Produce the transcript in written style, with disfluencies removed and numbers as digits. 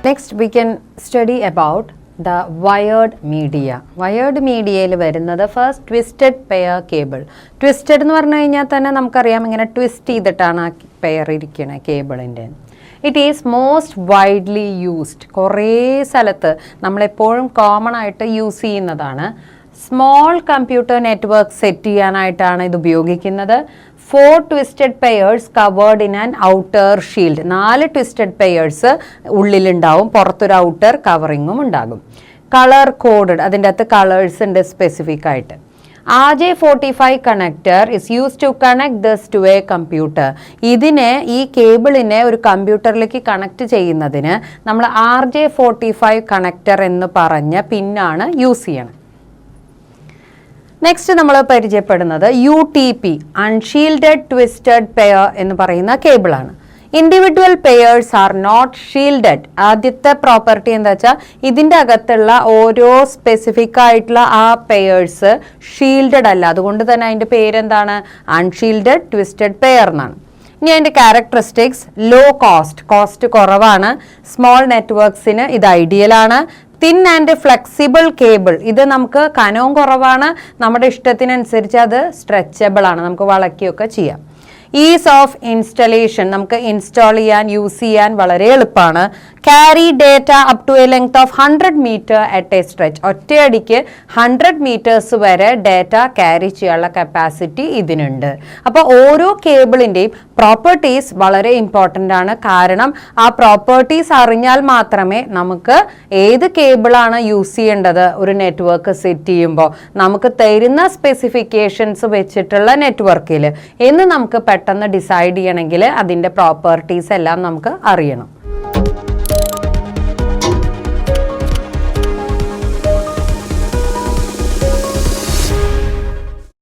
Next we can study about the wired media. Wired media il varunathu first twisted pair cable. Twisted nu parnu kayinjal thanne namukkariyam ingane twist cheyidittana pair irikkana cable inde. It is most widely used. കുറേ സ്ഥലത്ത് നമ്മളെപ്പോഴും common ആയിട്ട് use ചെയ്യുന്നതാണ്. Small computer network set ചെയ്യാനായിട്ടാണ് ഇത് ഉപയോഗിക്കുന്നത്. 4 twisted pairs covered in an outer shield. 4 twisted pairs ഉള്ളിലുണ്ടാവും, പുറത്തൊരു outer കവറിങ്ങും ഉണ്ടാകും. കളർ കോഡഡ്, അതിൻ്റെ അകത്ത് കളേഴ്സ് ഉണ്ട് സ്പെസിഫിക് ആയിട്ട്. RJ45 connector is used to connect this to a computer. ഇതിനെ ഈ കേബിളിനെ ഒരു കമ്പ്യൂട്ടറിലേക്ക് കണക്ട് ചെയ്യുന്നതിന് നമ്മൾ RJ45 കണക്ടർ എന്ന് പറഞ്ഞ പിന്നാണ് യൂസ് ചെയ്യണം. നെക്സ്റ്റ് നമ്മൾ പരിചയപ്പെടുന്നത് UTP, അൺഷീൽഡഡ് ട്വിസ്റ്റഡ് പെയർ എന്ന് പറയുന്ന കേബിളാണ്. Individual pairs are not shielded. ആദ്യത്തെ പ്രോപ്പർട്ടി എന്താ വെച്ചാൽ ഇതിൻ്റെ അകത്തുള്ള ഓരോ സ്പെസിഫിക് ആയിട്ടുള്ള ആ പെയേഴ്സ് ഷീൽഡഡ് അല്ല. അതുകൊണ്ട് തന്നെ അതിൻ്റെ പേരെന്താണ്? അൺഷീൽഡഡ് ട്വിസ്റ്റഡ് പെയർ എന്നാണ്. ഇനി അതിൻ്റെ ക്യാരക്ടറിസ്റ്റിക്സ്: ലോ കോസ്റ്റ് കുറവാണ്. സ്മോൾ നെറ്റ്വർക്ക്സിന് ഇത് ഐഡിയലാണ്. തിൻ ആൻഡ് ഫ്ലെക്സിബിൾ കേബിൾ, ഇത് നമുക്ക് കനവും കുറവാണ്, നമ്മുടെ ഇഷ്ടത്തിനനുസരിച്ച് അത് സ്ട്രെച്ചബിൾ ആണ്, നമുക്ക് വളയ്ക്കുകയൊക്കെ ചെയ്യാം. ഈസ് ഓഫ് ഇൻസ്റ്റലേഷൻ, നമുക്ക് ഇൻസ്റ്റാൾ ചെയ്യാൻ യൂസ് ചെയ്യാൻ വളരെ എളുപ്പമാണ്. Carry data up to a length of 100 metre at a stretch. ഒറ്റയടിക്ക് 100 മീറ്റേഴ്സ് വരെ ഡേറ്റ ക്യാരി ചെയ്യാനുള്ള കപ്പാസിറ്റി ഇതിനുണ്ട്. അപ്പോൾ ഓരോ കേബിളിൻ്റെയും പ്രോപ്പർട്ടീസ് വളരെ ഇമ്പോർട്ടൻ്റ് ആണ്. കാരണം ആ പ്രോപ്പർട്ടീസ് അറിഞ്ഞാൽ മാത്രമേ നമുക്ക് ഏത് കേബിളാണ് യൂസ് ചെയ്യേണ്ടത് ഒരു നെറ്റ്വർക്ക് സെറ്റ് ചെയ്യുമ്പോൾ നമുക്ക് തരുന്ന സ്പെസിഫിക്കേഷൻസ് വെച്ചിട്ടുള്ള നെറ്റ്വർക്കിൽ എന്ന് നമുക്ക് പെട്ടെന്ന് ഡിസൈഡ് ചെയ്യണമെങ്കിൽ അതിൻ്റെ പ്രോപ്പർട്ടീസ് എല്ലാം നമുക്ക് അറിയണം.